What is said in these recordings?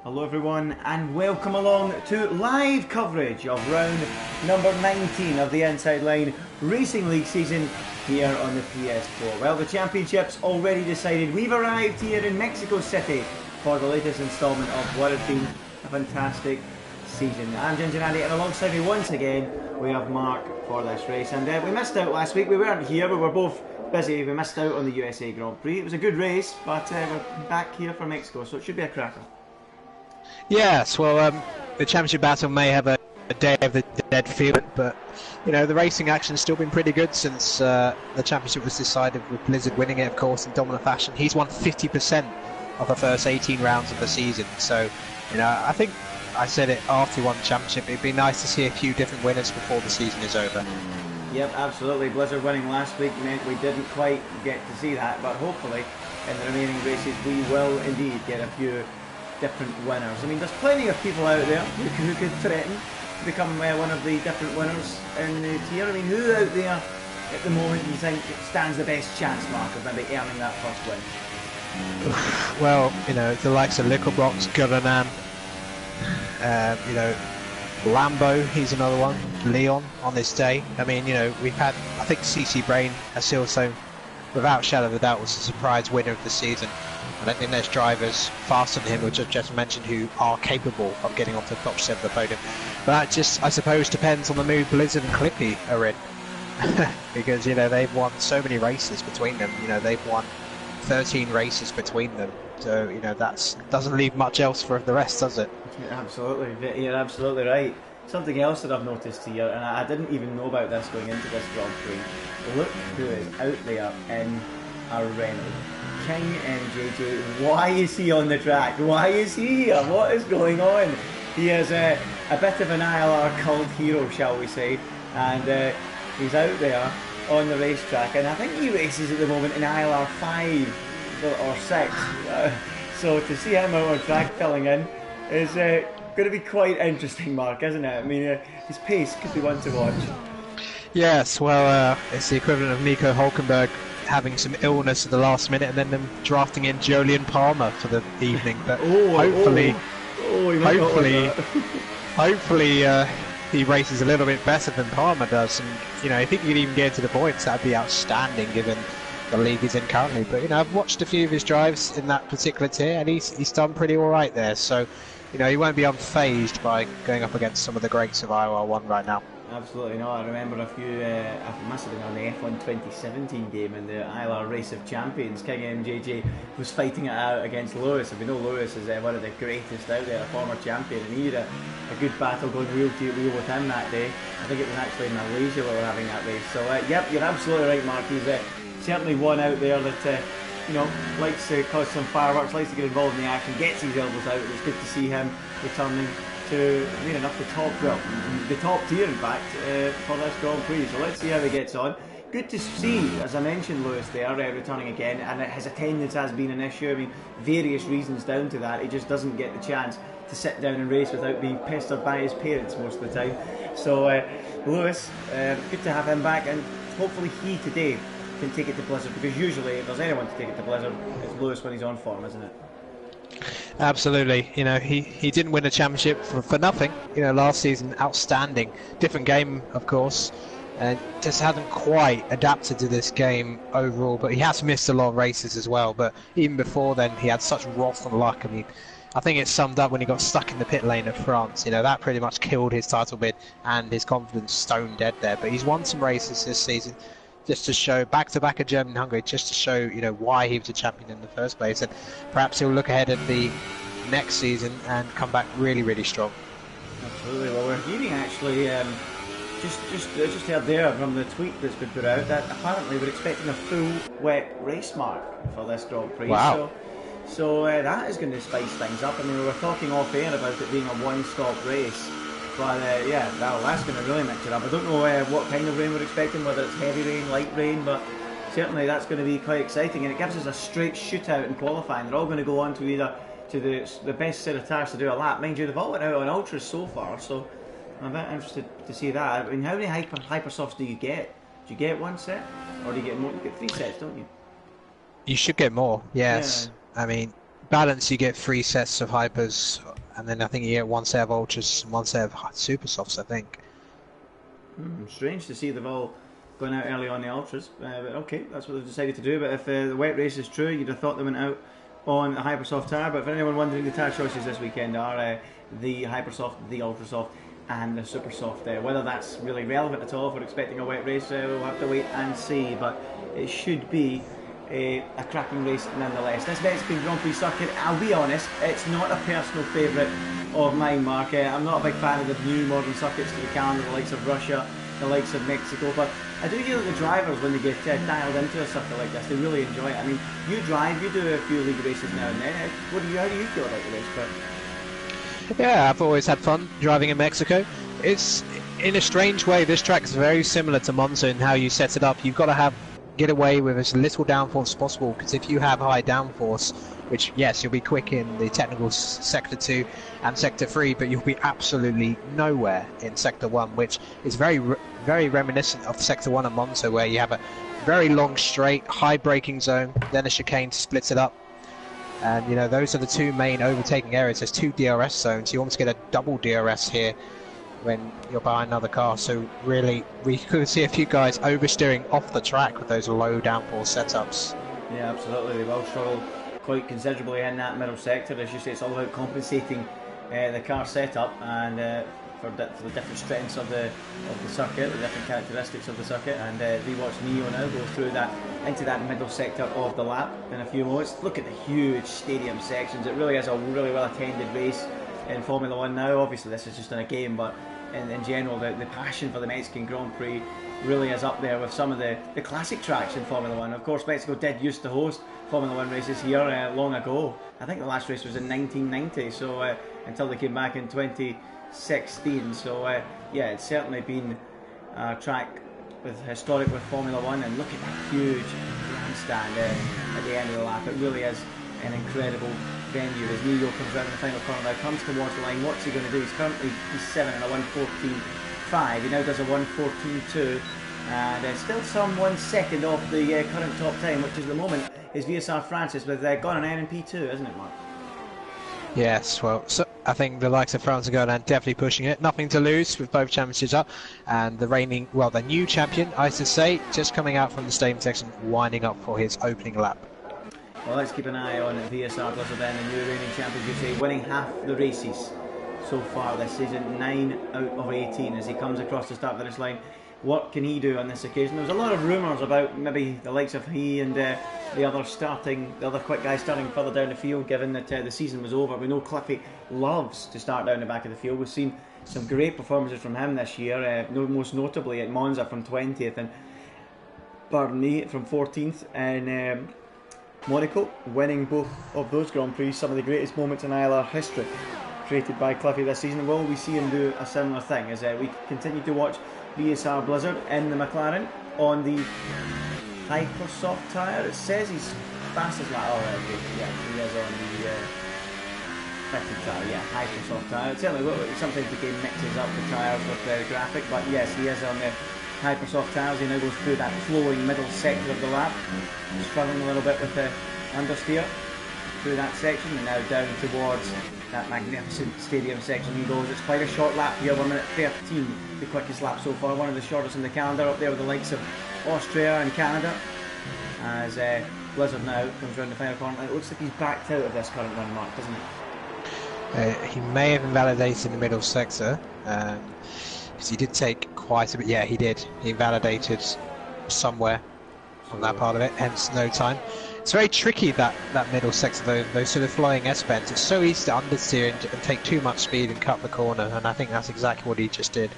Hello everyone and welcome along to live coverage of round number 19 of the Inside Line Racing League season here on the PS4. Well, the championship's already decided. We've arrived here in Mexico City for the latest instalment of what has been a fantastic season. I'm Ginger Andy and alongside me once again we have Mark for this race. And we missed out last week. We weren't here, we were both busy. We missed out on the USA Grand Prix. It was a good race, but we're back here for Mexico, so it should be a cracker. Yes, well, the championship battle may have a Day of the Dead feel, but you know the racing action's still been pretty good since the championship was decided with Blizzard winning it, of course, in dominant fashion. He's won 50% of the first 18 rounds of the season, so you know I think I said it after he won the championship. It'd be nice to see a few different winners before the season is over. Yep, absolutely. Blizzard winning last week meant we didn't quite get to see that, but hopefully in the remaining races we will indeed get a few different winners. I mean, there's plenty of people out there who could threaten to become one of the different winners in the tier. I mean, who out there at the moment do you think stands the best chance, Mark, of maybe earning that first win? Well, you know, the likes of Littlebrocks, Gran, you know, Lambo, he's another one, Leon on this day. I mean, you know, we've had, I think CC Brain has also, without shadow of a doubt, was a surprise winner of the season. I don't think there's drivers faster than him, which I've just mentioned, who are capable of getting onto the top 7 of the podium. But that just, I suppose, depends on the mood Blizzard and Clippy are in. Because, you know, they've won so many races between them. You know, they've won 13 races between them. So, you know, that doesn't leave much else for the rest, does it? Yeah, absolutely. You're absolutely right. Something else that I've noticed here, and I didn't even know about this going into this Grand Prix. Look who is out there in a Renault. King MJJ, why is he on the track? Why is he here? What is going on? He is a bit of an ILR cult hero, shall we say, and he's out there on the racetrack, and I think he races at the moment in ILR 5 or 6, so to see him out on track filling in is going to be quite interesting, Mark, isn't it? I mean, his pace could be one to watch. Yes, well, it's the equivalent of Nico Hulkenberg having some illness at the last minute and then them drafting in Jolyon Palmer for the evening, but hopefully he races a little bit better than Palmer does, and you know, if he could even get to the points, that'd be outstanding given the league he's in currently. But you know, I've watched a few of his drives in that particular tier and he's done pretty alright there, so you know, he won't be unfazed by going up against some of the greats of ILR1 right now. Absolutely not. I remember a few, I must have been on the F1 2017 game in the ILR Race of Champions. King MJJ was fighting it out against Lewis, and we know Lewis is one of the greatest out there, a former champion, and he had a good battle going wheel to wheel with him that day. I think it was actually in Malaysia we were having that race. So yep, you're absolutely right, Mark. He's certainly one out there that you know, likes to cause some fireworks, likes to get involved in the action, gets his elbows out. It's good to see him returning to, near enough, the top tier in fact, for this Grand Prix. So let's see how he gets on. Good to see, as I mentioned, Lewis there returning again, and his attendance has been an issue. I mean, various reasons down to that. He just doesn't get the chance to sit down and race without being pestered by his parents most of the time. So Lewis, good to have him back, and hopefully he today can take it to Blizzard, because usually if there's anyone to take it to Blizzard, it's Lewis when he's on form, isn't it? Absolutely. You know, he didn't win a championship for nothing. You know, last season, outstanding. Different game, of course, and just hasn't quite adapted to this game overall, but he has missed a lot of races as well. But even before then, he had such rotten luck. I mean, I think it summed up when he got stuck in the pit lane at France. You know, that pretty much killed his title bid and his confidence stone dead there. But he's won some races this season, just to show, back-to-back at Germany and Hungary, just to show, you know, why he was a champion in the first place, and perhaps he'll look ahead at the next season and come back really, really strong. Absolutely. Well, we're hearing actually, just heard there from the tweet that's been put out that apparently we're expecting a full wet race mark for this Grand Prix. Wow. So that is going to spice things up. I mean, we were talking off air about it being a one-stop race. But yeah, well, that's going to really mix it up. I don't know what kind of rain we're expecting, whether it's heavy rain, light rain, but certainly that's going to be quite exciting, and it gives us a straight shootout in qualifying. They're all going to go on to either to the best set of tires to do a lap. Mind you, they've all went out on ultras so far, so I'm a bit interested to see that. I mean, how many hypersofts do you get? Do you get one set, or do you get more? You get 3 sets, don't you? You should get more, yes. Yeah. I mean, balance, you get 3 sets of hypers and then I think you get one set of ultras and one set of super softs, I think. Strange to see they've all gone out early on the ultras, but okay, that's what they've decided to do. But if the wet race is true, you'd have thought they went out on a Hypersoft tyre. But for anyone wondering, the tyre choices this weekend are the Hypersoft, the Ultrasoft, and the Supersoft. Whether that's really relevant at all, if we're expecting a wet race, we'll have to wait and see. But it should be a cracking race nonetheless. This Mexican Grand Prix circuit, I'll be honest, it's not a personal favourite of mine, Mark. I'm not a big fan of the new modern circuits to the calendar, the likes of Russia, the likes of Mexico, but I do hear that the drivers, when they get dialed into a circuit like this, they really enjoy it. I mean, you drive, you do a few league races now and then. How do you feel about the race, Chris? Yeah, I've always had fun driving in Mexico. It's, in a strange way, this track is very similar to Monza in how you set it up. You've got to get away with as little downforce as possible, because if you have high downforce, which, yes, you'll be quick in the technical Sector 2 and Sector 3, but you'll be absolutely nowhere in Sector 1, which is very reminiscent of Sector 1 and Monza, where you have a very long straight, high braking zone, then a chicane to split it up. And, you know, those are the two main overtaking areas. There's two DRS zones. You almost get a double DRS here when you're behind another car. So really, we could see a few guys oversteering off the track with those low downforce setups. Yeah, absolutely. They've all struggled quite considerably in that middle sector. As you say, it's all about compensating the car setup and for the different strengths of the circuit, the different characteristics of the circuit. And we watch Neo now go through that into that middle sector of the lap in a few moments. Look at the huge stadium sections. It really is a really well attended race in Formula 1 now. Obviously this is just in a game, but in general the passion for the Mexican Grand Prix really is up there with some of the classic tracks in Formula 1. Of course, Mexico did used to host Formula 1 races here long ago. I think the last race was in 1990, so until they came back in 2016. So yeah, it's certainly been a track historic with Formula 1, and look at that huge grandstand at the end of the lap. It really is an incredible venue as Neo comes around in the final corner now, comes towards the line. What's he going to do? He's currently P7 in a 1:14.5. He now does a 1:14.2, and still some 1 second off the current top time, which is at the moment is VSR Francis with Gran in P2, isn't it, Mark? Yes, well, so I think the likes of France are going and definitely pushing it. Nothing to lose with both championships up, and the reigning, well, the new champion, I should say, just coming out from the stadium section, winding up for his opening lap. Well, let's keep an eye on VSR Blizzard then, the new reigning champion, you say, winning half the races so far this season, 9 out of 18 as he comes across the start finish line. What can he do on this occasion? There was a lot of rumours about maybe the likes of he and the other quick guy starting further down the field, given that the season was over. We know Cliffy loves to start down the back of the field. We've seen some great performances from him this year, most notably at Monza from 20th and from 14th, and Monaco, winning both of those Grand Prix, some of the greatest moments in ILR history created by Cliffy this season. Will we see him do a similar thing as we continue to watch VSR Blizzard in the McLaren on the Hypersoft tyre? It says he's fastest lap. Oh, okay, yeah, he is on the fitted tyre, yeah, Hypersoft tyre. Certainly, sometimes the game mixes up the tyres with the graphic, but yes, he is on the Hypersoft tyres. He now goes through that flowing middle sector of the lap, struggling a little bit with the understeer through that section, and now down towards that magnificent stadium section he goes. It's quite a short lap here, 1 minute 13, the quickest lap so far, one of the shortest in the calendar, up there with the likes of Austria and Canada, as Blizzard now comes around the final corner. It looks like he's backed out of this current run, Mark, doesn't it? He may have invalidated the middle sector, because he did take quite a bit. Yeah, he did. He invalidated somewhere on that part of it, hence no time. It's very tricky, that middle sector, those sort of flying S-bends. It's so easy to understeer and take too much speed and cut the corner, and I think that's exactly what he just did.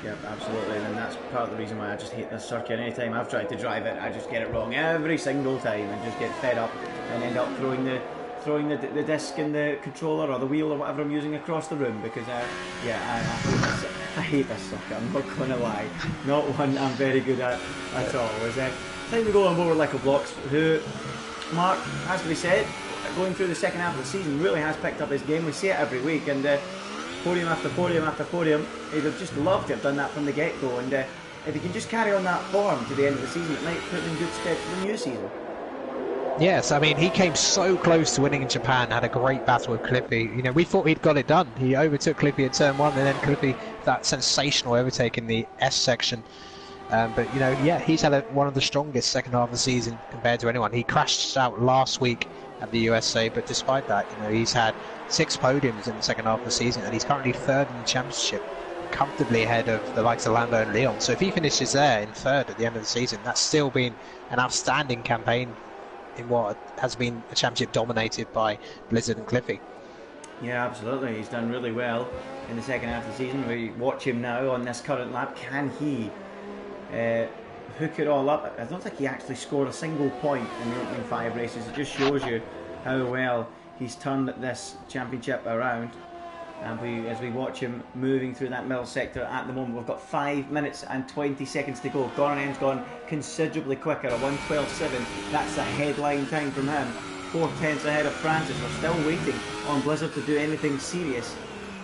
Yeah, absolutely, and that's part of the reason why I just hate this circuit. Anytime I've tried to drive it, I just get it wrong every single time and just get fed up and end up throwing the disc and the controller or the wheel or whatever I'm using across the room, because I hate this circuit, I'm not going to lie. Not one I'm very good at all. Time to go on board Lico Blocks, who, Mark, has to be said, going through the second half of the season, really has picked up his game. We see it every week, and podium after podium after podium. He'd have just loved to have done that from the get-go, and if he can just carry on that form to the end of the season, it might put him in good stead for the new season. Yes, I mean, he came so close to winning in Japan, had a great battle with Cliffy. You know, we thought he'd got it done. He overtook Cliffy at turn 1, and then Cliffy, that sensational overtake in the S section. But, you know, yeah, he's had one of the strongest second half of the season compared to anyone. He crashed out last week at the USA, but despite that, you know, he's had 6 podiums in the second half of the season, and he's currently 3rd in the championship, comfortably ahead of the likes of Lando and Leon. So if he finishes there in 3rd at the end of the season, that's still been an outstanding campaign in what has been a championship dominated by Blizzard and Cliffy. Yeah, absolutely. He's done really well in the second half of the season. We watch him now on this current lap. Can he hook it all up? I don't think he actually scored a single point in the opening 5 races. It just shows you how well he's turned this championship around. And as we watch him moving through that middle sector at the moment, we've got 5 minutes and 20 seconds to go. Goranen's gone considerably quicker, a 1:12.7. That's the headline time from him. 4/10 ahead of Francis. We're still waiting on Blizzard to do anything serious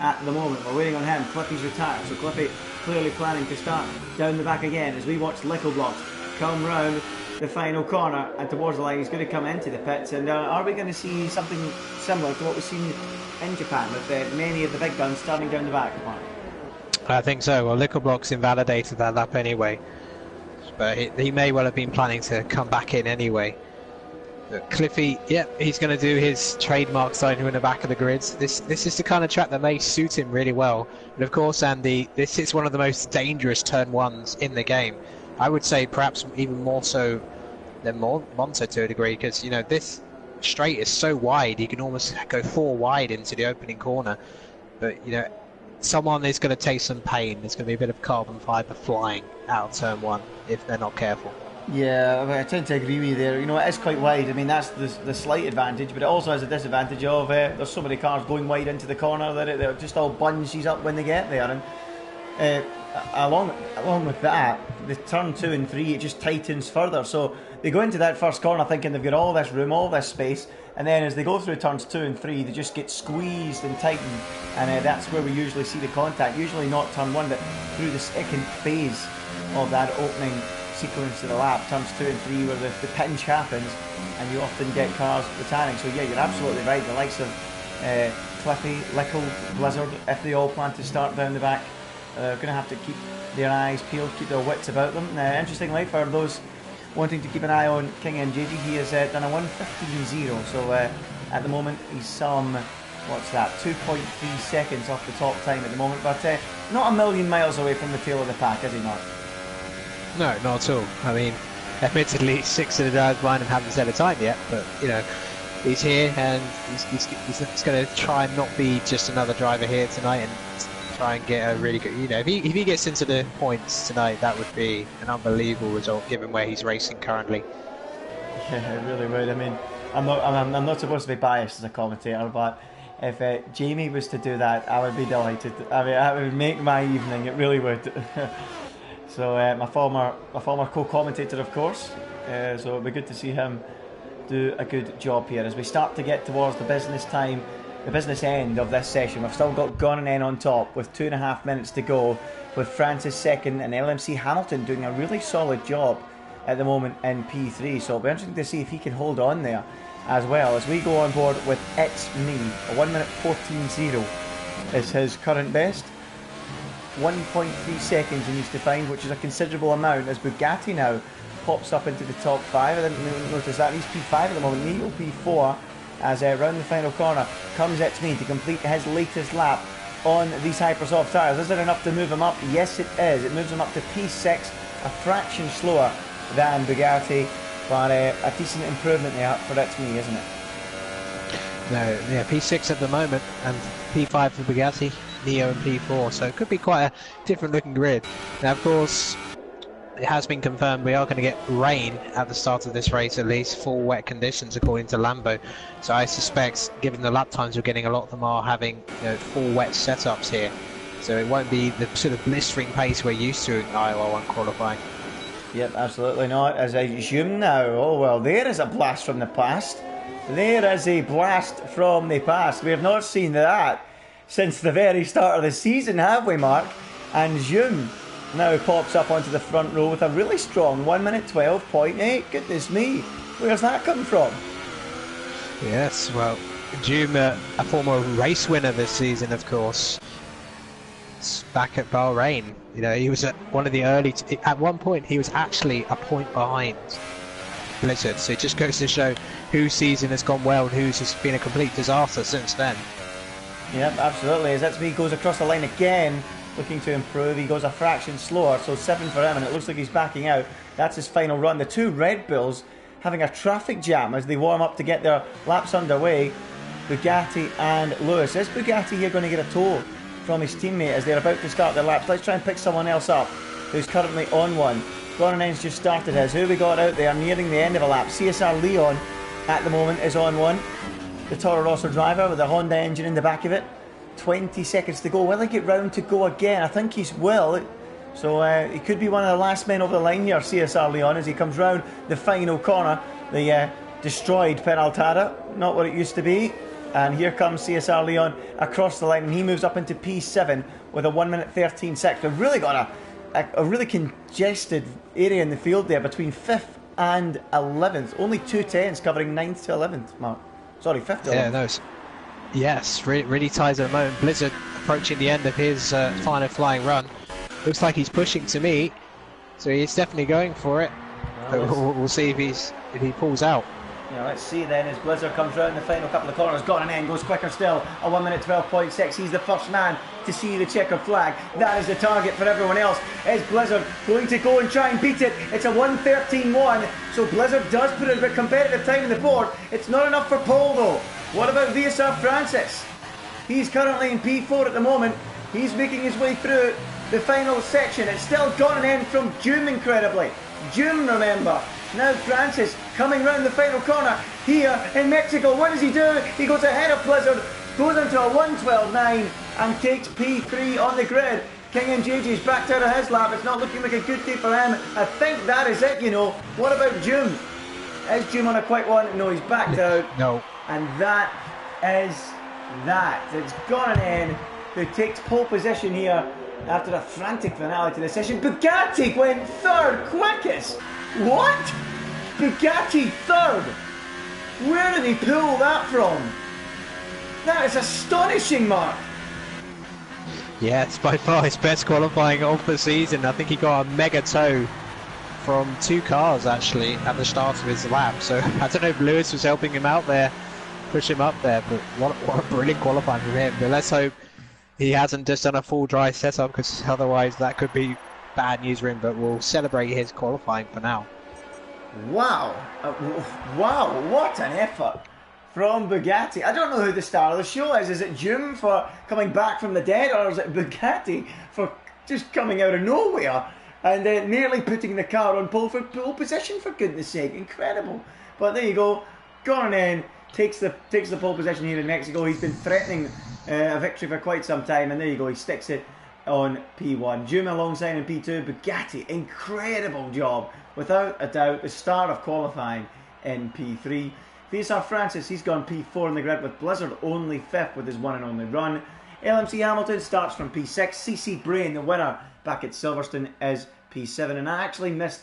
at the moment. We're waiting on him. Cliffy's retired, so Cliffy clearly planning to start down the back again as we watch Littleblocks come round the final corner and towards the line. He's going to come into the pits, and are we going to see something similar to what we've seen in Japan with many of the big guns starting down the back? I think so. Well, Littleblocks invalidated that lap anyway, but he may well have been planning to come back in anyway. But Cliffy, yeah, he's going to do his trademark starting in the back of the grids. This is the kind of track that may suit him really well. But of course, Andy, this is one of the most dangerous turn 1s in the game. I would say perhaps even more so than Monza to a degree, because, you know, this straight is so wide, you can almost go 4 wide into the opening corner. But, you know, someone is going to take some pain. There's going to be a bit of carbon fibre flying out of turn 1 if they're not careful. Yeah, I tend to agree with you there. You know, it is quite wide. I mean, that's the slight advantage, but it also has a disadvantage of there's so many cars going wide into the corner that it just all bunches up when they get there. And along with that, the turn 2 and 3, it just tightens further. So they go into that first corner thinking they've got all this room, all this space, and then as they go through turns 2 and 3, they just get squeezed and tightened, and that's where we usually see the contact. Usually not turn 1, but through the second phase of that opening sequence of the lap, turns 2 and 3, where the pinch happens, and you often get cars retiring. So yeah, you're absolutely right. The likes of Cliffy, Lickle, Blizzard, if they all plan to start down the back, they're going to have to keep their eyes peeled, keep their wits about them. Interestingly, for those wanting to keep an eye on King MJG, he has done a 1:15.0. So at the moment he's some, what's that, 2.3 seconds off the top time at the moment, but not a million miles away from the tail of the pack, is he, Mark? No, not at all. I mean, admittedly, 6 of the drivers behind him haven't set a time yet, but, you know, he's here, and he's going to try and not be just another driver here tonight, and try and get a really good, you know, if he gets into the points tonight, that would be an unbelievable result given where he's racing currently. Yeah, it really would. I mean, I'm not supposed to be biased as a commentator, but if Jamie was to do that, I would be delighted. I mean, that would make my evening. It really would. So my former co-commentator, of course. So it'd be good to see him do a good job here as we start to get towards the business time, the business end of this session. We've still got Goranen on top with 2.5 minutes to go, with Francis second and LMC Hamilton doing a really solid job at the moment in P3. So it'll be interesting to see if he can hold on there as well as we go on board with It's Me. A 1:14.0 is his current best. 1.3 seconds he needs to find, which is a considerable amount, as Bugatti now pops up into the top 5. I didn't notice that. He's P5 at the moment, Neil P4, as round the final corner comes It's Me to complete his latest lap on these Hypersoft tyres. Is it enough to move him up? Yes, it is. It moves him up to P6, a fraction slower than Bugatti, but a decent improvement there for It's Me, isn't it? No, yeah, P6 at the moment, and P5 for Bugatti, Neo and P4, so it could be quite a different looking grid. Now, of course, it has been confirmed we are going to get rain at the start of this race, at least full wet conditions according to Lambo. So I suspect, given the lap times we're getting, a lot of them are having, you know, full wet setups here. So it won't be the sort of blistering pace we're used to in ILR1 qualifying. Yep, absolutely not. As I assume now, oh well, there is a blast from the past. There is a blast from the past. We have not seen that since the very start of the season, have we, Mark? And Zoom now pops up onto the front row with a really strong 1:12.8. Goodness me. Where's that come from? Yes, well, Jum, a former race winner this season, of course. It's back at Bahrain. You know, he was at one of the early. At one point, he was actually a point behind Blizzard. So it just goes to show whose season has gone well and whose has been a complete disaster since then. Yep, absolutely. As Zetsby goes across the line again, looking to improve. He goes a fraction slower, so 7 for him, and it looks like he's backing out. That's his final run. The two Red Bulls having a traffic jam as they warm up to get their laps underway. Bugatti and Lewis. Is Bugatti here going to get a tow from his teammate as they're about to start their laps? Let's try and pick someone else up who's currently on one. Gordon's just started his. Who we got out there nearing the end of a lap? CSR Leon at the moment is on one. The Toro Rosso driver with the Honda engine in the back of it. 20 seconds to go. Will he get round to go again? I think he will. So he could be one of the last men over the line here, CSR Leon, as he comes round the final corner. The destroyed Peraltada, not what it used to be. And here comes CSR Leon across the line, and he moves up into P7 with a 1 minute 13 seconds. We've really got a really congested area in the field there between 5th and 11th. Only 2 10s covering 9th to 11th, Mark. Sorry, 5th to 11th. Yeah, no. Yes, really ties at the moment. Blizzard approaching the end of his final flying run. Looks like he's pushing to meet, so he's definitely going for it. We'll see if he pulls out. Yeah, let's see then as Blizzard comes round the final couple of corners. Gone and then goes quicker still. A 1 minute 12.6. He's the first man to see the checkered flag. That is the target for everyone else. Is Blizzard going to go and try and beat it? It's a 1:13.1. So Blizzard does put a competitive time on the board. It's not enough for Paul though. What about VSR Francis? He's currently in P4 at the moment. He's making his way through the final section. It's still gone and end from Jum, incredibly. Jum, remember. Now Francis coming round the final corner here in Mexico. What does he do? He goes ahead of Blizzard, goes into a 1:12.9 and takes P3 on the grid. King MJJ's backed out of his lap. It's not looking like a good day for him. I think that is it, you know. What about Jum? Is Jum on a quick one? No, he's backed out. No. And that is that. It's gone and end, who takes pole position here after a frantic finale to the session. Bugatti went third, quickest. What? Bugatti third? Where did he pull that from? That is astonishing, Mark. Yeah, it's by far his best qualifying of the season. I think he got a mega tow from 2 cars actually at the start of his lap. So I don't know if Lewis was helping him out there, push him up there, but what a brilliant qualifying from him. But let's hope he hasn't just done a full dry setup, because otherwise that could be bad news for him. But we'll celebrate his qualifying for now. Wow, wow, what an effort from Bugatti. I don't know who the star of the show is. Is it Jum for coming back from the dead, or is it Bugatti for just coming out of nowhere and nearly putting the car on pole position, for goodness sake? Incredible. But there you go. Gordon takes the pole position here in Mexico. He's been threatening a victory for quite some time, and there you go. He sticks it on P1. Jum alongside in P2. Bugatti, incredible job. Without a doubt, the star of qualifying in P3. VSR Francis, he's gone P4 in the grid, with Blizzard only 5th with his one and only run. LMC Hamilton starts from P6. CC Brain, the winner back at Silverstone, is P7. And I actually missed